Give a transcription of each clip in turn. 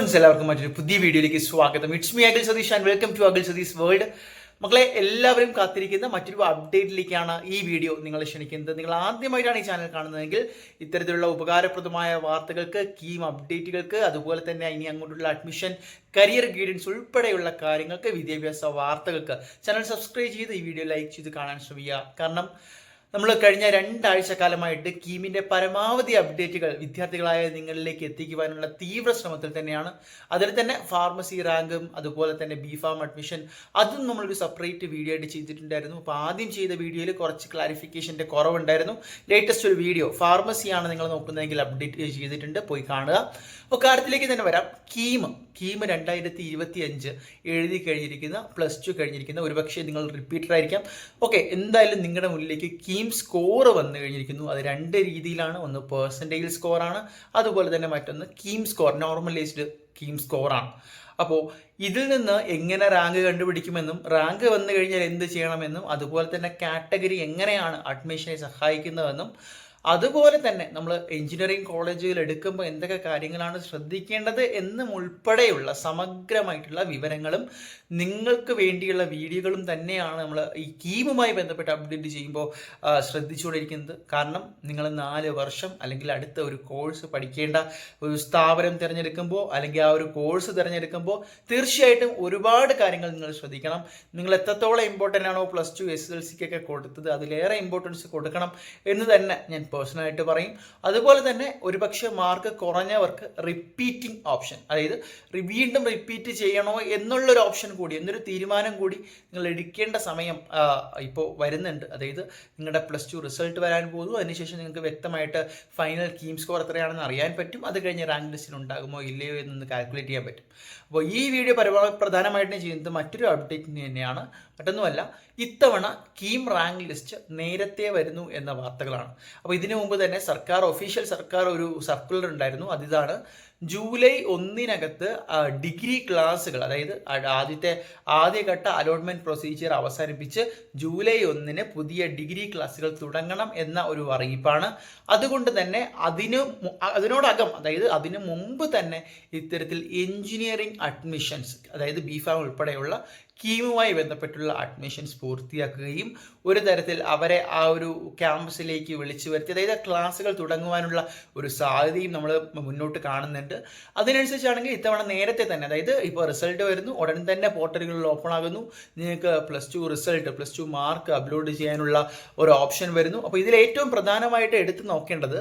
Friends, എല്ലാവർക്കും മറ്റൊരു പുതിയ വീഡിയോയിലേക്ക് സ്വാഗതം. It's me Akhil Satheesh and welcome to Akhil Satheesh world. മക്കളെ, എല്ലാവരും കാത്തിരിക്കുന്ന മറ്റൊരു അപ്ഡേറ്റിലേക്കാണ് ഈ വീഡിയോ നിങ്ങളെ ക്ഷണിക്കുന്നത്. നിങ്ങൾ ആദ്യമായിട്ടാണ് ഈ ചാനൽ കാണുന്നതെങ്കിൽ ഇത്തരത്തിലുള്ള ഉപകാരപ്രദമായ വാർത്തകൾക്ക്, കീം അപ്ഡേറ്റുകൾക്ക്, അതുപോലെ തന്നെ ഇനി അങ്ങോട്ടുള്ള അഡ്മിഷൻ, കരിയർ ഗൈഡൻസ് ഉൾപ്പെടെയുള്ള കാര്യങ്ങൾക്ക്, വിദ്യാഭ്യാസ വാർത്തകൾക്ക് ചാനൽ സബ്സ്ക്രൈബ് ചെയ്ത് ഈ വീഡിയോ ലൈക്ക് ചെയ്ത് കാണാൻ ശ്രമിക്കുക. കാരണം നമ്മൾ കഴിഞ്ഞ 2 ആഴ്ചക്കാലമായിട്ട് കീമിൻ്റെ പരമാവധി അപ്ഡേറ്റുകൾ വിദ്യാർത്ഥികളായ നിങ്ങളിലേക്ക് എത്തിക്കുവാനുള്ള തീവ്ര ശ്രമത്തിൽ തന്നെയാണ്. അതിൽ തന്നെ ഫാർമസി റാങ്കും അതുപോലെ തന്നെ ബിഫാം അഡ്മിഷൻ, അതും നമ്മളൊരു സെപ്പറേറ്റ് വീഡിയോ ആയിട്ട് ചെയ്തിട്ടുണ്ടായിരുന്നു. അപ്പോൾ ആദ്യം ചെയ്ത വീഡിയോയിൽ കുറച്ച് ക്ലാരിഫിക്കേഷൻ്റെ കുറവുണ്ടായിരുന്നു. ലേറ്റസ്റ്റ് ഒരു വീഡിയോ ഫാർമസിയാണ് നിങ്ങൾ നോക്കുന്നതെങ്കിൽ അപ്ഡേറ്റ് ചെയ്തിട്ടുണ്ട്, പോയി കാണുക. അപ്പോൾ കാര്യത്തിലേക്ക് തന്നെ വരാം. കീം 2025 എഴുതി കഴിഞ്ഞിരിക്കുന്ന, +2 കഴിഞ്ഞിരിക്കുന്ന, ഒരുപക്ഷെ നിങ്ങൾ റിപ്പീറ്റർ ആയിരിക്കാം. ഓക്കെ, എന്തായാലും നിങ്ങളുടെ മുന്നിലേക്ക് കീം സ്കോർ വന്നു കഴിഞ്ഞിരിക്കുന്നു. അത് 2 രീതിയിലാണ്. ഒന്ന് പെർസെൻറ്റേജ് സ്കോറാണ്, അതുപോലെ തന്നെ മറ്റൊന്ന് കീം സ്കോർ, നോർമലൈസ്ഡ് കീം സ്കോറാണ്. അപ്പോൾ ഇതിൽ നിന്ന് എങ്ങനെ റാങ്ക് കണ്ടുപിടിക്കുമെന്നും, റാങ്ക് വന്നു കഴിഞ്ഞാൽ എന്ത് ചെയ്യണമെന്നും, അതുപോലെ തന്നെ കാറ്റഗറി എങ്ങനെയാണ് അഡ്മിഷനെ സഹായിക്കുന്നതെന്നും, അതുപോലെ തന്നെ നമ്മൾ എഞ്ചിനീയറിംഗ് കോളേജുകൾ എടുക്കുമ്പോൾ എന്തൊക്കെ കാര്യങ്ങളാണ് ശ്രദ്ധിക്കേണ്ടത് എന്നും ഉൾപ്പെടെയുള്ള സമഗ്രമായിട്ടുള്ള വിവരങ്ങളും നിങ്ങൾക്ക് വേണ്ടിയുള്ള വീഡിയോകളും തന്നെയാണ് നമ്മൾ ഈ കീമുമായി ബന്ധപ്പെട്ട് അപ്ഡേറ്റ് ചെയ്യുമ്പോൾ ശ്രദ്ധിച്ചുകൊണ്ടിരിക്കുന്നത്. കാരണം നിങ്ങൾ 4 വർഷം അല്ലെങ്കിൽ അടുത്ത ഒരു കോഴ്സ് പഠിക്കേണ്ട ഒരു സ്ഥാപനം തിരഞ്ഞെടുക്കുമ്പോൾ, അല്ലെങ്കിൽ ആ ഒരു കോഴ്സ് തിരഞ്ഞെടുക്കുമ്പോൾ തീർച്ചയായിട്ടും ഒരുപാട് കാര്യങ്ങൾ നിങ്ങൾ ശ്രദ്ധിക്കണം. നിങ്ങൾ എത്രത്തോളം ഇമ്പോർട്ടൻ്റ് ആണോ +2 SSLCക്കൊക്കെ കൊടുത്തത്, അതിലേറെ ഇമ്പോർട്ടൻസ് കൊടുക്കണം എന്ന് തന്നെ ഞാൻ പേഴ്സണലായിട്ട് പറയും. അതുപോലെ തന്നെ ഒരുപക്ഷെ മാർക്ക് കുറഞ്ഞവർക്ക് റിപ്പീറ്റിംഗ് ഓപ്ഷൻ, അതായത് വീണ്ടും റിപ്പീറ്റ് ചെയ്യണോ എന്നുള്ളൊരു ഓപ്ഷൻ കൂടി, എന്നൊരു തീരുമാനം കൂടി നിങ്ങൾ എടുക്കേണ്ട സമയം ഇപ്പോൾ വരുന്നുണ്ട്. അതായത് നിങ്ങളുടെ +2 റിസൾട്ട് വരാൻ പോകുന്നു. അതിനുശേഷം നിങ്ങൾക്ക് വ്യക്തമായിട്ട് ഫൈനൽ കീം സ്കോർ എത്രയാണെന്ന് അറിയാൻ പറ്റും. അത് കഴിഞ്ഞ് റാങ്ക് ലിസ്റ്റിൽ ഉണ്ടാകുമോ ഇല്ലയോ എന്നൊന്ന് കാൽക്കുലേറ്റ് ചെയ്യാൻ പറ്റും. അപ്പോൾ ഈ വീഡിയോ പ്രധാനമായിട്ടും ചെയ്യുന്നത് മറ്റൊരു അപ്ഡേറ്റിന് തന്നെയാണ്. മറ്റൊന്നുമല്ല, ഇത്തവണ കീം റാങ്ക് ലിസ്റ്റ് നേരത്തെ വരുന്നു എന്ന വാർത്തകളാണ്. അപ്പോൾ ഇതിനു മുമ്പ് തന്നെ ഒഫീഷ്യൽ സർക്കാർ ഒരു സർക്കുലർ ഉണ്ടായിരുന്നു. അതിതാണ് ജൂലൈ 1 ഡിഗ്രി ക്ലാസ്സുകൾ, അതായത് ആദ്യഘട്ട അലോട്ട്മെന്റ് പ്രൊസീജിയർ അവസാനിപ്പിച്ച് ജൂലൈ 1 പുതിയ ഡിഗ്രി ക്ലാസ്സുകൾ തുടങ്ങണം എന്ന ഒരു അറിയിപ്പാണ്. അതുകൊണ്ട് തന്നെ അതിനോടകം, അതായത് അതിനു മുമ്പ് തന്നെ ഇത്തരത്തിൽ എഞ്ചിനീയറിംഗ് അഡ്മിഷൻസ്, അതായത് ബിഫാം ഉൾപ്പെടെയുള്ള കീമുമായി ബന്ധപ്പെട്ടുള്ള അഡ്മിഷൻസ് പൂർത്തിയാക്കുകയും ഒരു തരത്തിൽ അവരെ ആ ഒരു ക്യാമ്പസിലേക്ക് വിളിച്ചു വരുത്തി, അതായത് ക്ലാസ്സുകൾ തുടങ്ങുവാനുള്ള ഒരു സാധ്യതയും നമ്മൾ മുന്നോട്ട് കാണുന്നുണ്ട്. അതിനനുസരിച്ചാണെങ്കിൽ ഇത്തവണ നേരത്തെ തന്നെ, അതായത് ഇപ്പോൾ റിസൾട്ട് വരുന്നു, ഉടൻ തന്നെ പോർട്ടലുകളിൽ ഓപ്പൺ ആകുന്നു. നിങ്ങൾക്ക് +2 റിസൾട്ട്, +2 മാർക്ക് അപ്ലോഡ് ചെയ്യാനുള്ള ഒരു ഓപ്ഷൻ വരുന്നു. അപ്പോൾ ഇതിൽ ഏറ്റവും പ്രധാനമായിട്ട് എടുത്തു നോക്കേണ്ടത്,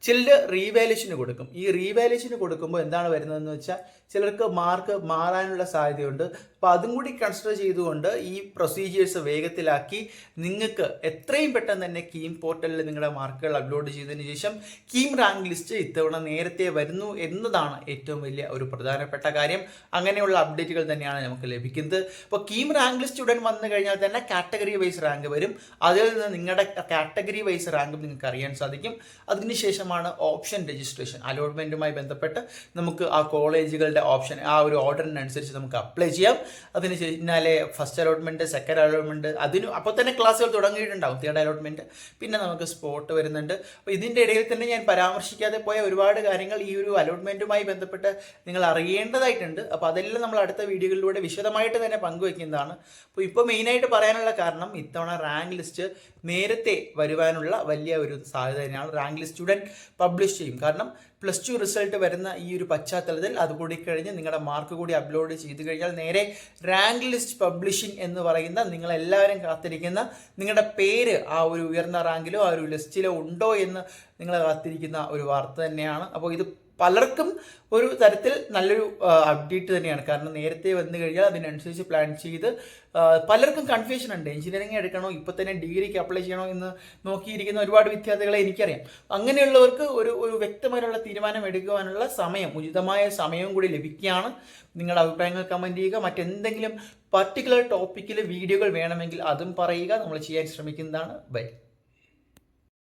ചിലർ റീവാലുവേഷന് കൊടുക്കും. ഈ റീവാലുവേഷന് കൊടുക്കുമ്പോൾ എന്താണ് വരുന്നതെന്ന് വെച്ചാൽ, ചിലർക്ക് മാർക്ക് മാറാനുള്ള സാധ്യതയുണ്ട്. അപ്പോൾ അതും കൂടി കൺസിഡർ ചെയ്തുകൊണ്ട് ഈ പ്രൊസീജിയേഴ്സ് വേഗത്തിലാക്കി നിങ്ങൾക്ക് എത്രയും പെട്ടെന്ന് തന്നെ കീം പോർട്ടലിൽ നിങ്ങളുടെ മാർക്കുകൾ അപ്ലോഡ് ചെയ്തതിന് ശേഷം കീം റാങ്ക് ലിസ്റ്റ് ഇത്തവണ നേരത്തെ വരുന്നു എന്നതാണ് ഏറ്റവും വലിയ ഒരു പ്രധാനപ്പെട്ട കാര്യം. അങ്ങനെയുള്ള അപ്ഡേറ്റുകൾ തന്നെയാണ് നമുക്ക് ലഭിക്കുന്നത്. അപ്പോൾ കീം റാങ്ക് ലിസ്റ്റ് ഉടൻ വന്നു കഴിഞ്ഞാൽ തന്നെ കാറ്റഗറി വൈസ് റാങ്ക് വരും. അതിൽ നിന്ന് നിങ്ങളുടെ കാറ്റഗറി വൈസ് റാങ്കും നിങ്ങൾക്ക് അറിയാൻ സാധിക്കും. അതിനുശേഷമാണ് ഓപ്ഷൻ രജിസ്ട്രേഷൻ. അലോട്ട്മെൻറ്റുമായി ബന്ധപ്പെട്ട് നമുക്ക് ആ കോളേജുകളുടെ ഓപ്ഷൻ, ആ ഒരു ഓർഡറിനനുസരിച്ച് നമുക്ക് അപ്ലൈ ചെയ്യാം. അതിന് പിന്നാലെ ഫസ്റ്റ് അലോട്ട്മെൻറ്റ്, സെക്കൻഡ് അലോട്ട്മെൻറ്റ്, അപ്പോൾ തന്നെ ക്ലാസ്സുകൾ തുടങ്ങിയിട്ടുണ്ടാവും. 3rd അലോട്ട്മെൻറ്റ്, പിന്നെ നമുക്ക് സ്പോട്ട് വരുന്നുണ്ട്. അപ്പോൾ ഇതിൻ്റെ ഇടയിൽ തന്നെ ഞാൻ പരാമർശിക്കാതെ പോയ ഒരുപാട് കാര്യങ്ങൾ ഈ ഒരു അലോട്ട്മെൻറ്റുമായി ബന്ധപ്പെട്ട് നിങ്ങൾ അറിയേണ്ടതായിട്ടുണ്ട്. അപ്പോൾ അതെല്ലാം നമ്മൾ അടുത്ത വീഡിയോകളിലൂടെ വിശദമായിട്ട് തന്നെ പങ്കുവയ്ക്കുന്നതാണ്. അപ്പോൾ ഇപ്പോൾ മെയിനായിട്ട് പറയാനുള്ള കാരണം, ഇത്തവണ റാങ്ക് ലിസ്റ്റ് നേരത്തെ വരുവാനുള്ള വലിയ ഒരു സാധ്യത തന്നെയാണ്. റാങ്ക് ലിസ്റ്റ് ഉടൻ പബ്ലിഷ് ചെയ്യും. കാരണം +2 റിസൾട്ട് വരുന്ന ഈ ഒരു പശ്ചാത്തലത്തിൽ അതുകൂടി കഴിഞ്ഞ് നിങ്ങളുടെ മാർക്ക് കൂടി അപ്ലോഡ് ചെയ്ത് കഴിഞ്ഞാൽ നേരെ റാങ്ക് ലിസ്റ്റ് പബ്ലിഷിംഗ് എന്ന് പറയുന്ന, നിങ്ങളെല്ലാവരും കാത്തിരിക്കുന്ന, നിങ്ങളുടെ പേര് ആ ഒരു ഉയർന്ന റാങ്കിലോ ആ ഒരു ലിസ്റ്റിലോ ഉണ്ടോ എന്ന് നിങ്ങൾ കാത്തിരിക്കുന്ന ഒരു വാർത്ത തന്നെയാണ്. അപ്പോൾ ഇത് പലർക്കും ഒരു തരത്തിൽ നല്ലൊരു അപ്ഡേറ്റ് തന്നെയാണ്. കാരണം നേരത്തെ വന്നു കഴിഞ്ഞാൽ അതിനനുസരിച്ച് പ്ലാൻ ചെയ്ത് പലർക്കും കൺഫ്യൂഷൻ ഉണ്ട്. എഞ്ചിനീയറിംഗ് എടുക്കണോ, ഇപ്പോൾ തന്നെ ഡിഗ്രിക്ക് അപ്ലൈ ചെയ്യണോ എന്ന് നോക്കിയിരിക്കുന്ന ഒരുപാട് വിദ്യാർത്ഥികളെ എനിക്കറിയാം. അങ്ങനെയുള്ളവർക്ക് ഒരു വ്യക്തമായിട്ടുള്ള തീരുമാനം എടുക്കുവാനുള്ള ഉചിതമായ സമയവും കൂടി ലഭിക്കുകയാണ്. നിങ്ങളുടെ അഭിപ്രായങ്ങൾ കമൻറ്റ് ചെയ്യുക. മറ്റെന്തെങ്കിലും പർട്ടിക്കുലർ ടോപ്പിക്കിൽ വീഡിയോകൾ വേണമെങ്കിൽ അതും പറയുക, നമ്മൾ ചെയ്യാൻ ശ്രമിക്കുന്നതാണ്. ബൈ.